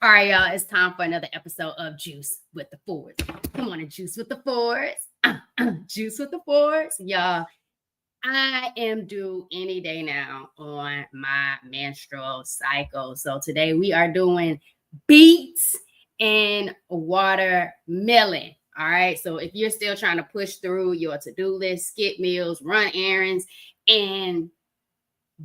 All right, y'all, it's time for another episode of Juice with the Fours. Come on and Juice with the Fours. Juice with the Fours. Y'all, I am due any day now on my menstrual cycle. So today we are doing beets and watermelon. All right, so if you're still trying to push through your to-do list, skip meals, run errands, and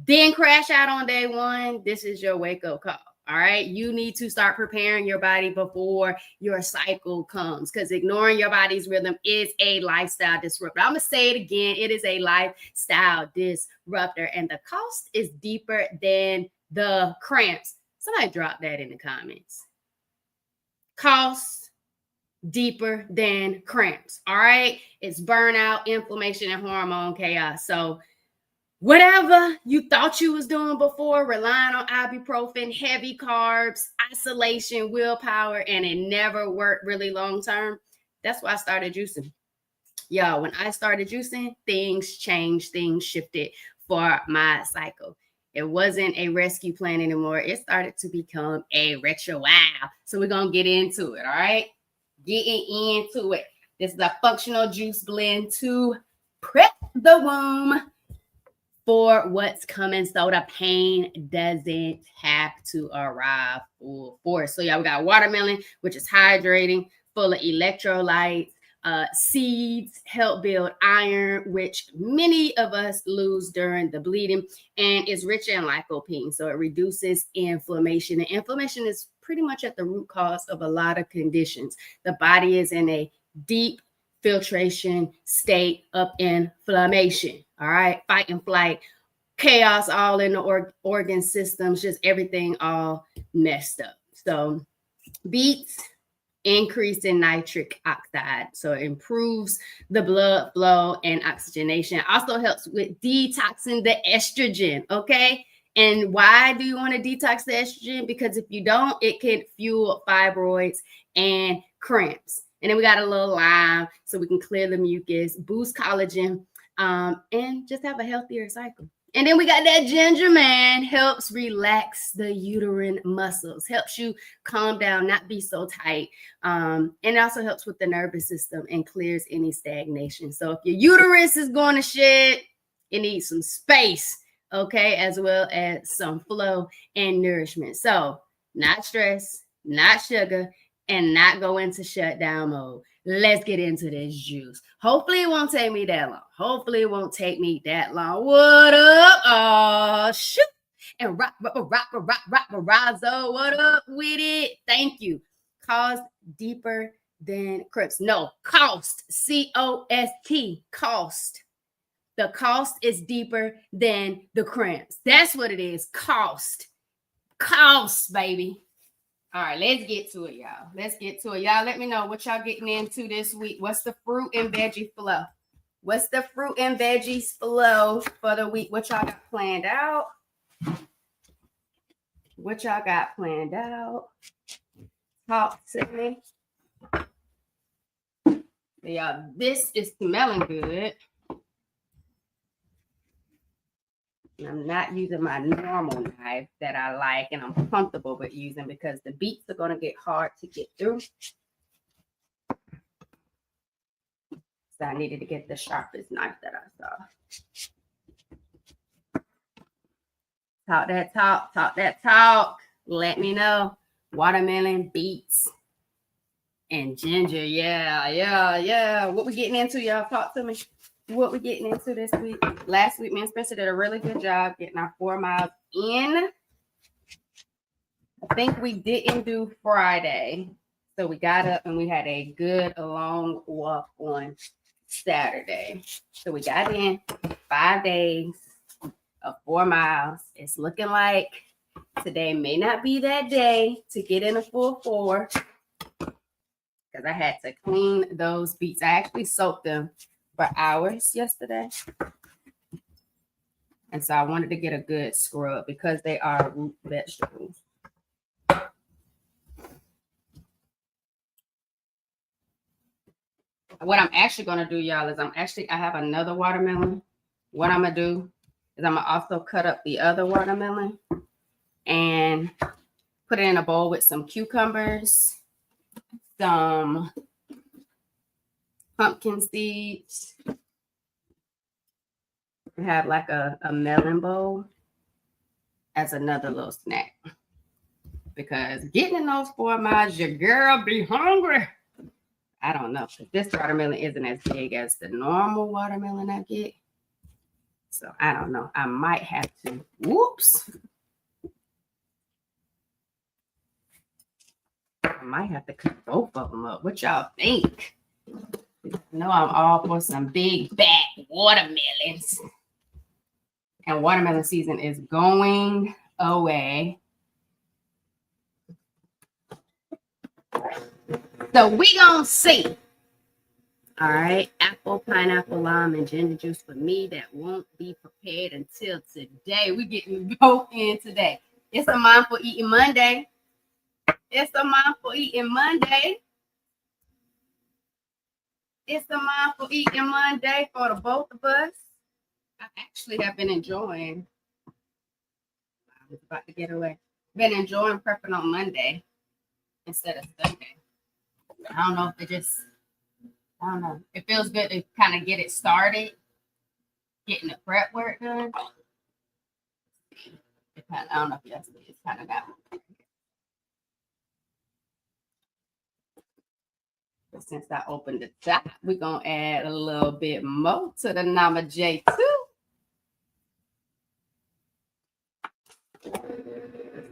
then crash out on day one, this is your wake-up call. All right, you need to start preparing your body before your cycle comes, because ignoring your body's rhythm is a lifestyle disruptor. I'm gonna say it again, it is a lifestyle disruptor, and the cost is deeper than the cramps. Somebody drop that in the comments. Cost deeper than cramps. All right, it's burnout, inflammation, and hormone chaos. So whatever you thought you was doing before, relying on ibuprofen, heavy carbs, isolation, willpower, and it never worked really long term, that's why I started juicing. Y'all, when I started juicing, things changed, things shifted for my cycle. It wasn't a rescue plan anymore. It started to become a ritual. So we're going to get into it, all right? Getting into it. This is a functional juice blend to prep the womb for what's coming, so the pain doesn't have to arrive full force. So yeah, we got watermelon, which is hydrating, full of electrolytes. Seeds help build iron, which many of us lose during the bleeding, and is rich in lycopene, so it reduces inflammation. And inflammation is pretty much at the root cause of a lot of conditions. The body is in a deep filtration state of inflammation. All right, fight and flight, chaos all in the organ systems, just everything all messed up. So beets increase in nitric oxide, so it improves the blood flow and oxygenation. Also helps with detoxing the estrogen. Okay, and why do you want to detox the estrogen? Because if you don't, it can fuel fibroids and cramps. And then we got a little lime, so we can clear the mucus, boost collagen, and just have a healthier cycle. And then we got that ginger, man, helps relax the uterine muscles, helps you calm down, not be so tight. And it also helps with the nervous system and clears any stagnation. So if your uterus is going to shit, it needs some space, okay, as well as some flow and nourishment. So not stress, not sugar, and not go into shutdown mode. Let's get into this juice. Hopefully it won't take me that long. What up? Oh, shoot. And rock, Razzo. What up with it? Thank you. Cost deeper than cramps. No, cost. C-O-S-T. Cost. The cost is deeper than the cramps. That's what it is. Cost. Cost, baby. All right, let's get to it, y'all. Y'all let me know what y'all getting into this week. What's the fruit and veggie flow? What's the fruit and veggies flow for the week? What y'all got planned out? Talk to me. Y'all, this is smelling good. I'm not using my normal knife that I like and I'm comfortable with using, because the beets are going to get hard to get through. So I needed to get the sharpest knife that I saw. Talk that talk. Let me know. Watermelon, beets, and ginger. Yeah. What we getting into, y'all? Talk to me. What we getting into this week. Last week, me and Spencer did a really good job getting our 4 miles in. I think we didn't do Friday. So we got up and we had a good long walk on Saturday. So we got in 5 days of 4 miles. It's looking like today may not be that day to get in a full 4, because I had to clean those beets. I actually soaked them for hours yesterday. And so I wanted to get a good scrub because they are root vegetables. What I'm actually going to do, y'all, is I have another watermelon. What I'm going to do is I'm going to also cut up the other watermelon and Put it in a bowl with some cucumbers, some pumpkin seeds. Have like a melon bowl as another little snack. Because getting in those 4 miles, your girl be hungry. I don't know. This watermelon isn't as big as the normal watermelon I get. So I don't know. I might have to. Whoops. I might have to cut both of them up. What y'all think? I know I'm all for some big fat watermelons. And watermelon season is going away. So we gonna see. All right, apple, pineapple, lime, and ginger juice for me that won't be prepared until today. We getting both in today. It's a mindful eating Monday. It's a mindful eating Monday. It's a mindful eating Monday for the both of us. I actually have been enjoying. I was about to get away. Been enjoying prepping on Monday instead of Sunday. I don't know if it just. I don't know. It feels good to kind of get it started, getting the prep work done. I don't know if y'all see it's kind of that one. But since I opened the top, we're going to add a little bit more to the Nama J too.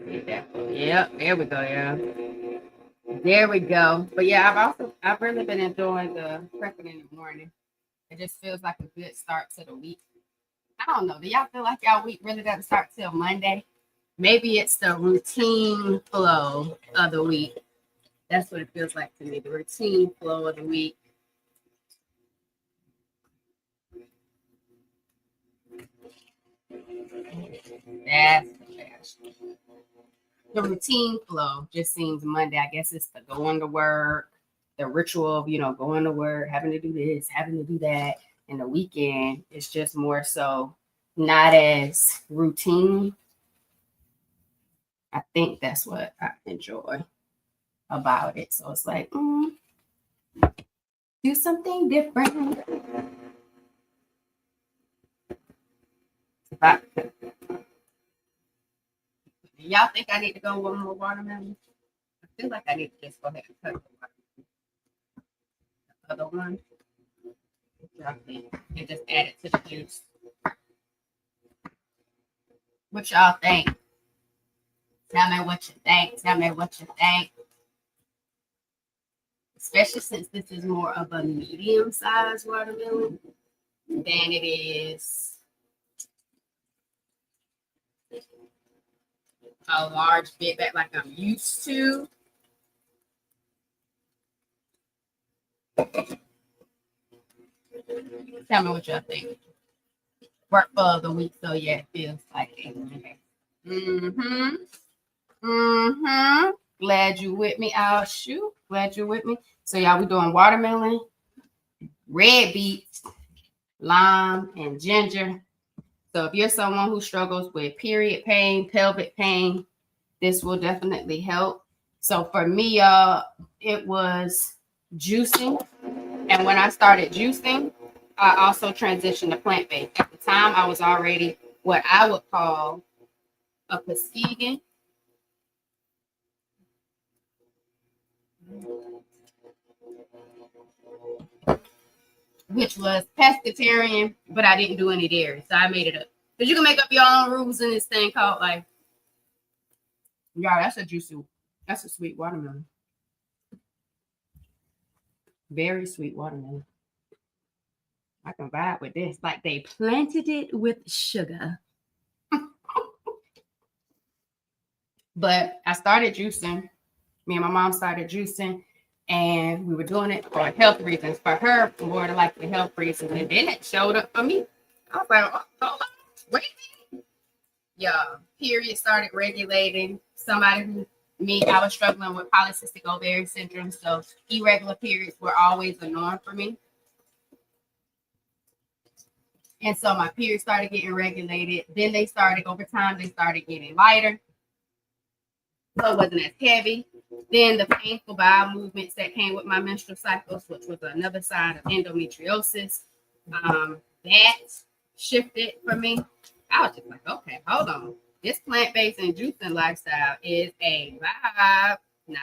Yep, there we go, yeah. There we go. But yeah, I've really been enjoying the prepping in the morning. It just feels like a good start to the week. I don't know. Do y'all feel like y'all week really doesn't start till Monday? Maybe it's the routine flow of the week. That's what it feels like to me. The routine flow of the week. That's the routine flow just seems Monday. I guess it's the going to work, the ritual of, going to work, having to do this, having to do that. And the weekend is just more so not as routine. I think that's what I enjoy about it. So it's like, do something different. Y'all think I need to go one more watermelon? I feel like I need to just go ahead and cut the other one. Y'all think? And just add it to the juice. What y'all think? Tell me what you think. Tell me what you think. Especially since this is more of a medium-sized watermelon than it is a large bit that like I'm used to. Tell me what y'all think. Work for the week, so yeah, it feels like it. Glad you with me. I'll shoot. Glad you're with me. So y'all, we doing watermelon, red beets, lime, and ginger. So if you're someone who struggles with period pain, pelvic pain, this will definitely help. So for me, y'all, it was juicing. And when I started juicing, I also transitioned to plant-based. At the time, I was already what I would call a pescevegan. Which was pescatarian, but I didn't do any dairy. So I made it up. Because you can make up your own rules in this thing called life. Yeah, that's a juicy, that's a sweet watermelon. Very sweet watermelon. I can vibe with this. Like they planted it with sugar. But I started juicing. Me and my mom started juicing. And we were doing it for health reasons. For her, more to like the health reasons. And then it showed up for me. I was like, oh, wait a minute. Yeah, period started regulating. Somebody who, I was struggling with polycystic ovarian syndrome. So irregular periods were always a norm for me. And so my periods started getting regulated. Then they started, over time, they started getting lighter. so it wasn't as heavy. Then the painful bowel movements that came with my menstrual cycles, which was another sign of endometriosis, that shifted for me. I was just like, okay, hold on. This plant-based and juicing lifestyle is a vibe. Nah,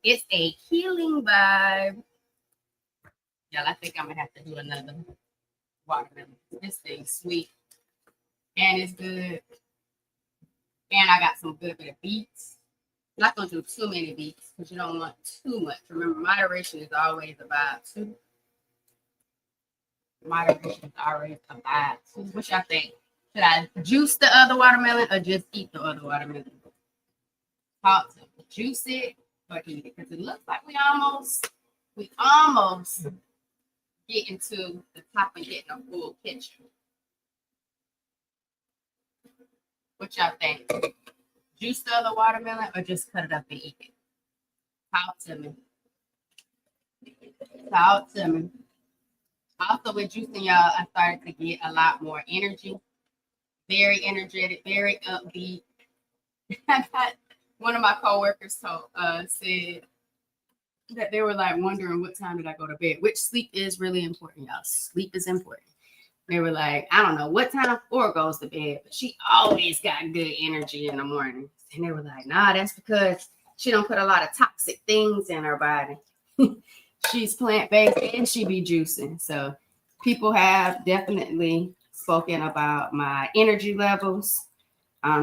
it's a healing vibe. Yeah, I think I'm gonna have to do another watermelon. This thing's sweet and it's good. And I got some good bit of beets. I'm not gonna do too many beets because you don't want too much. Remember, moderation is always about two. Moderation is always about two. What y'all think? Should I juice the other watermelon or just eat the other watermelon? Talk to me. Juice it or eat it? Because it looks like we almost get into the top and getting a full picture. What y'all think? Juice the other watermelon or just cut it up and eat it? Talk to me. Talk to me. Also, with juicing, y'all, I started to get a lot more energy. Very energetic, very upbeat. I got one of my coworkers said that they were like wondering what time did I go to bed, which sleep is really important, y'all. Sleep is important. They were like, I don't know what time 4 goes to bed, but she always got good energy in the morning. And they were like, nah, that's because she don't put a lot of toxic things in her body. She's plant-based and she be juicing. So people have definitely spoken about my energy levels,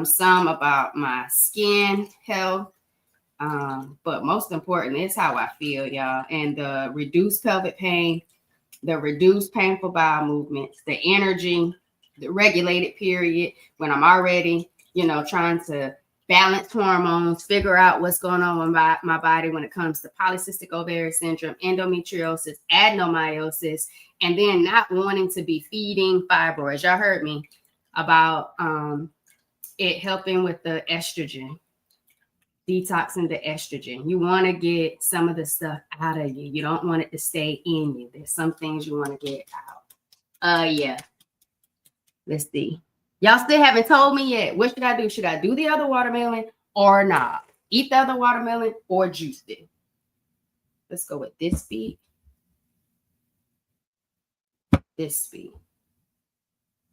some about my skin health, but most important is how I feel, y'all. And the reduced pelvic pain, the reduced painful bowel movements, the energy, the regulated period when I'm already, trying to balance hormones, figure out what's going on with my body when it comes to polycystic ovarian syndrome, endometriosis, adenomyosis, and then not wanting to be feeding fibroids. Y'all heard me about it helping with the estrogen, detoxing the estrogen. You want to get some of the stuff out of you. You don't want it to stay in you. There's some things you want to get out. Yeah. Let's see. Y'all still haven't told me yet. What should I do? Should I do the other watermelon or not? Eat the other watermelon or juice it? Let's go with this beet. This beet.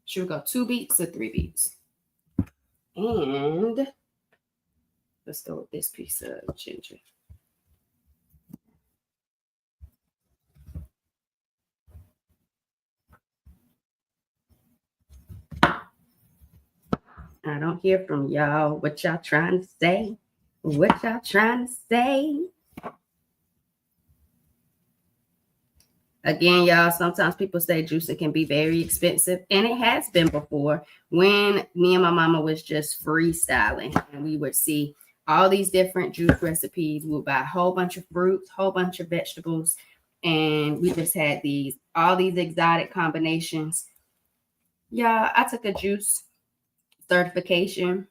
Should we go 2 beets or 3 beets? And let's go with this piece of ginger. I don't hear from y'all. What y'all trying to say? What y'all trying to say? Again, y'all, sometimes people say juicing can be very expensive, and it has been before when me and my mama was just freestyling, and we would see all these different juice recipes. We would buy a whole bunch of fruits, whole bunch of vegetables, and we just had all these exotic combinations. Yeah, I took a juice certification,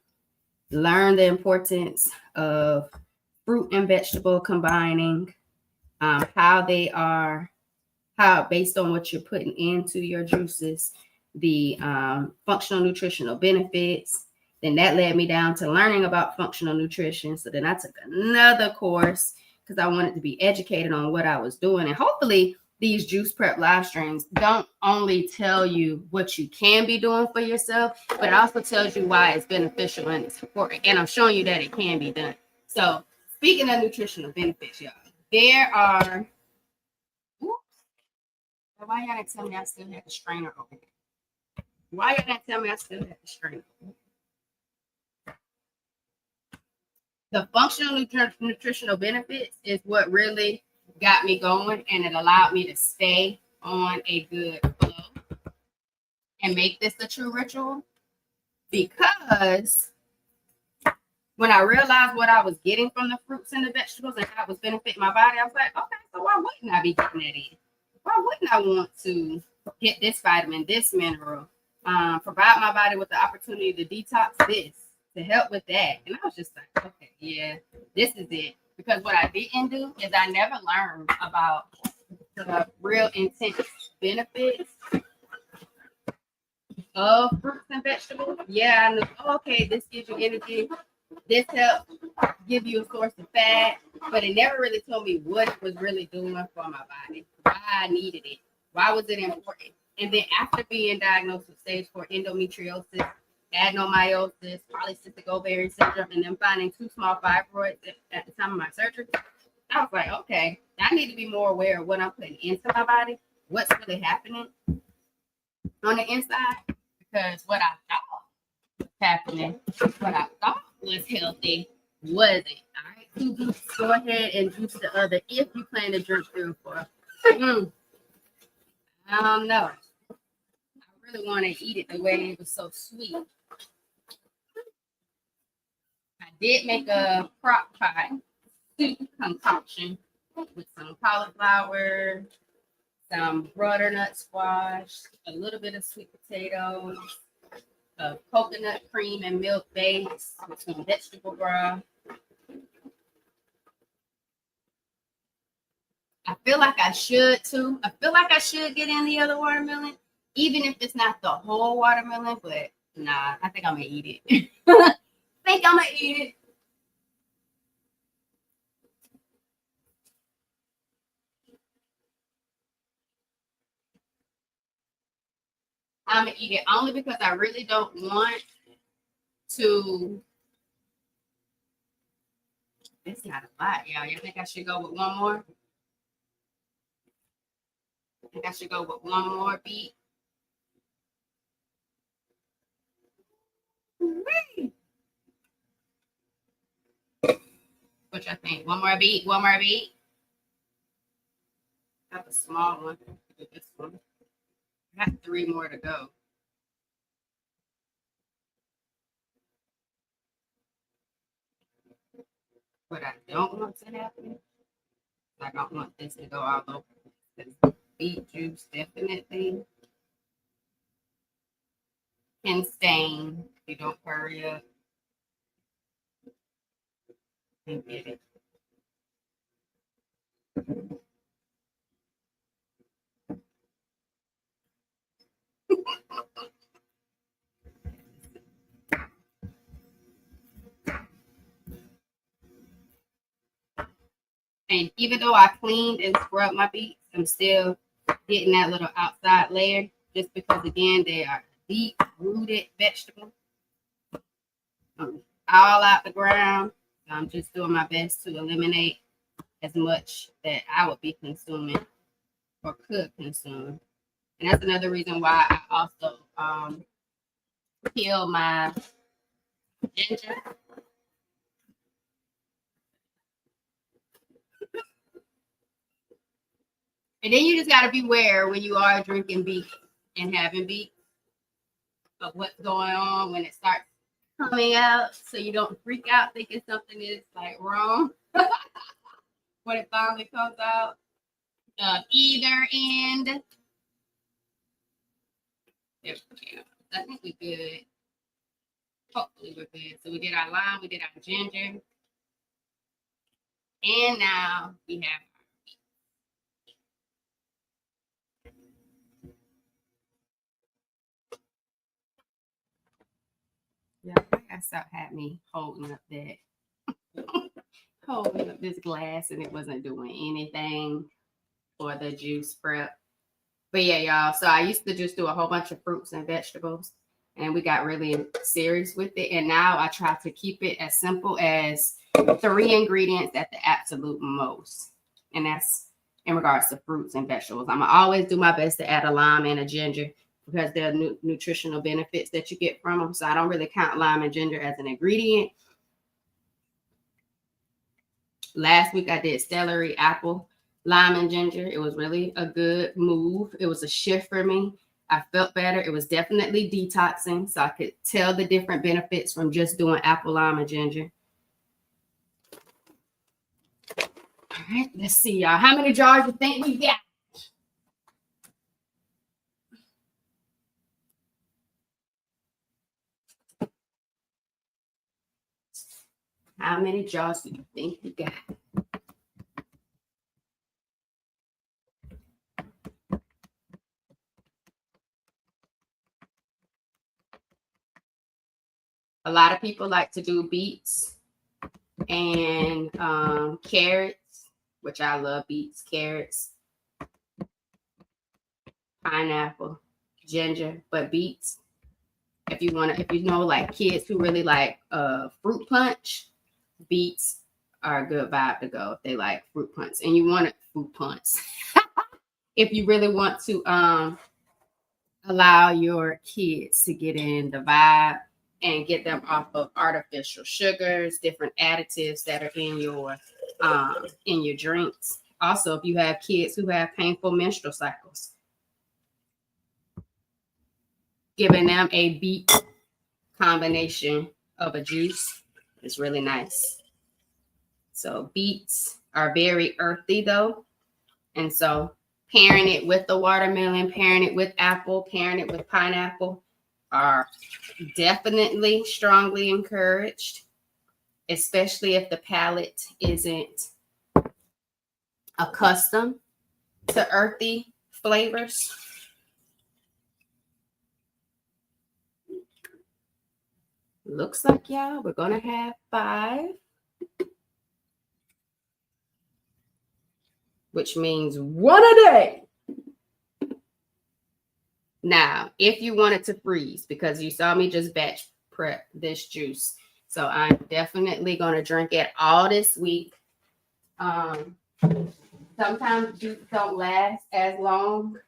learned the importance of fruit and vegetable combining, how based on what you're putting into your juices, the functional nutritional benefits. Then that led me down to learning about functional nutrition. So then I took another course because I wanted to be educated on what I was doing. And hopefully these juice prep live streams don't only tell you what you can be doing for yourself, but it also tells you why it's beneficial and it's important. And I'm showing you that it can be done. So speaking of nutritional benefits, y'all, there are. Why y'all didn't tell me I still had the strainer open? Why y'all didn't tell me I still had the strainer open? The functional nutritional benefits is what really got me going, and it allowed me to stay on a good flow and make this a true ritual. Because when I realized what I was getting from the fruits and the vegetables and how it was benefiting my body, I was like, okay, so why wouldn't I be getting that in? Why wouldn't I want to get this vitamin, this mineral, provide my body with the opportunity to detox this, to help with that? And I was just like, okay, yeah, this is it. Because what I didn't do is I never learned about the real intense benefits of fruits and vegetables. Yeah, I knew, okay, this gives you energy. This helps give you a source of fat, but it never really told me what it was really doing for my body, why I needed it, why was it important. And then after being diagnosed with stage 4 endometriosis, adenomyosis, polycystic ovarian syndrome, and then finding 2 small fibroids at the time of my surgery, I was like, okay, I need to be more aware of what I'm putting into my body, what's really happening on the inside, because what I thought was happening, what I thought was healthy, wasn't. All right, 2 juice, go ahead and juice the other if you plan to drink 3 or 4. I don't know. I really want to eat it the way it was so sweet. I did make a crock pot soup concoction with some cauliflower, some butternut squash, a little bit of sweet potatoes, coconut cream and milk base with some vegetable broth. I feel like I should too. I feel like I should get in the other watermelon, even if it's not the whole watermelon, but nah, I think I'm gonna eat it. I think I'm gonna eat it. I'm gonna eat it only because I really don't want to. It's not a lot, y'all. You think I should go with one more? I think I should go with one more beet. What you think? One more beet? One more beet? Got the small one. This one. I got 3 more to go. What I don't want to happen, I don't want this to go all over. Beet juice definitely can stain if you don't hurry up and get it. And even though I cleaned and scrubbed my beets, I'm still getting that little outside layer just because, again, they are deep-rooted vegetables. All out the ground. So I'm just doing my best to eliminate as much that I would be consuming or could consume. And that's another reason why I also peel my ginger. And then you just got to beware when you are drinking beet and having beet of what's going on when it starts coming out, so you don't freak out thinking something is like wrong when it finally comes out. Either end. There we go. I think we're good. Hopefully we're good. So we did our lime, we did our ginger, and now we have our beet. Yeah, I got stuff had me holding up holding up this glass, and it wasn't doing anything for the juice prep. But yeah, y'all. So I used to just do a whole bunch of fruits and vegetables, and we got really serious with it. And now I try to keep it as simple as 3 ingredients at the absolute most. And that's in regards to fruits and vegetables. I'm gonna always do my best to add a lime and a ginger because there are nutritional benefits that you get from them. So I don't really count lime and ginger as an ingredient. Last week I did celery, apple, lime, and ginger. It was really a good move. It was a shift for me. I felt better. It was definitely detoxing, so I could tell the different benefits from just doing apple, lime, and ginger. All right, let's see, y'all. How many jars you think we got? How many jars do you think we got? A lot of people like to do beets and carrots, which I love beets, carrots, pineapple, ginger, but beets. If you know, like kids who really like fruit punch, beets are a good vibe to go if they like fruit punch. And you want fruit punch. If you really want to allow your kids to get in the vibe and get them off of artificial sugars, different additives that are in your drinks. Also, if you have kids who have painful menstrual cycles, giving them a beet combination of a juice is really nice. So beets are very earthy though. And so pairing it with the watermelon, pairing it with apple, pairing it with pineapple are definitely strongly encouraged, especially if the palate isn't accustomed to earthy flavors. Looks like, y'all, we're going to have 5, which means 1 a day. Now, if you wanted to freeze, because you saw me just batch prep this juice, so I'm definitely going to drink it all this week. Sometimes juice don't last as long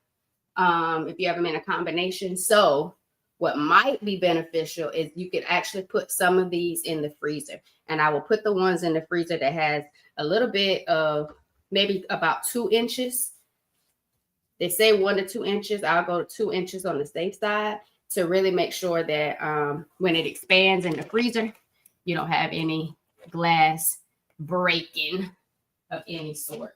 if you have them in a combination. So what might be beneficial is you could actually put some of these in the freezer. And I will put the ones in the freezer that has a little bit of maybe about 2 inches. They say 1 to 2 inches. I'll go to 2 inches on the safe side to really make sure that when it expands in the freezer, you don't have any glass breaking of any sort.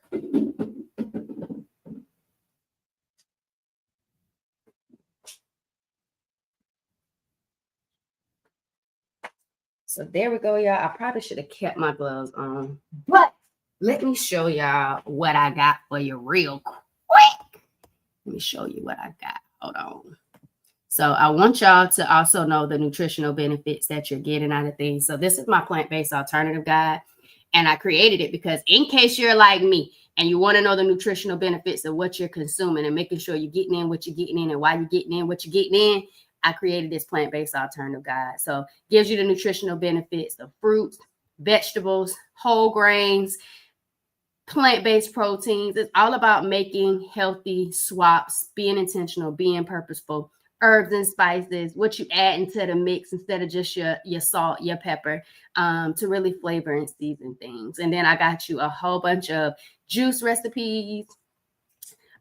So there we go, y'all. I probably should have kept my gloves on, but let me show y'all what I got for you real quick. Let me show you what I got. Hold on. So I want y'all to also know the nutritional benefits that you're getting out of things. So this is my plant-based alternative guide, and I created it because in case you're like me and you want to know the nutritional benefits of what you're consuming and making sure you're getting in what you're getting in and why you're getting in what you're getting in, I created this plant-based alternative guide. So gives you the nutritional benefits of fruits, vegetables, whole grains, plant-based proteins. It's all about making healthy swaps, being intentional, being purposeful, herbs and spices, what you add into the mix instead of just your salt, your pepper, to really flavor and season things. And then I got you a whole bunch of juice recipes,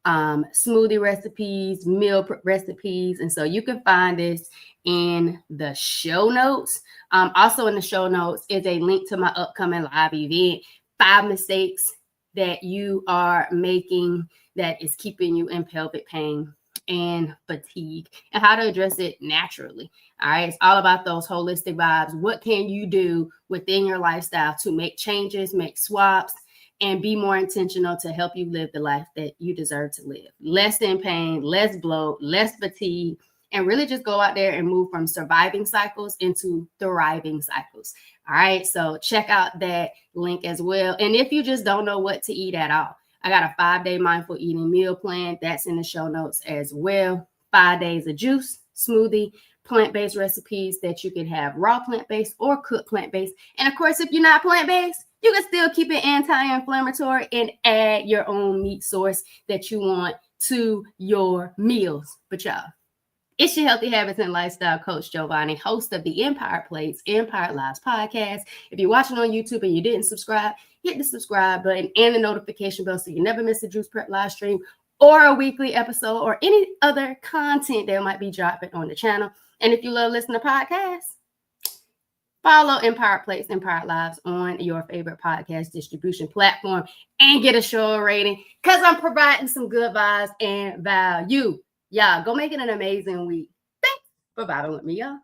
smoothie recipes, meal recipes. And so you can find this in the show notes. Also in the show notes is a link to my upcoming live event, 5 mistakes that you are making that is keeping you in pelvic pain and fatigue, and how to address it naturally. All right. It's all about those holistic vibes. What can you do within your lifestyle to make changes, make swaps, and be more intentional to help you live the life that you deserve to live? Less in pain, less bloat, less fatigue, and really just go out there and move from surviving cycles into thriving cycles. All right. So check out that link as well. And if you just don't know what to eat at all, I got a 5-day mindful eating meal plan. That's in the show notes as well. 5 days of juice, smoothie, plant-based recipes that you can have raw plant-based or cooked plant-based. And of course, if you're not plant-based, you can still keep it anti-inflammatory and add your own meat source that you want to your meals. But y'all, it's your Healthy Habits and Lifestyle Coach Giovanni, host of the Empire Plates, Empire Lives podcast. If you're watching on YouTube and you didn't subscribe, hit the subscribe button and the notification bell so you never miss a Juice Prep live stream or a weekly episode or any other content that might be dropping on the channel. And if you love listening to podcasts, follow Empire Plates, Empire Lives on your favorite podcast distribution platform and get a show rating because I'm providing some good vibes and value. Y'all, go make it an amazing week. Thanks for vibing with me, y'all.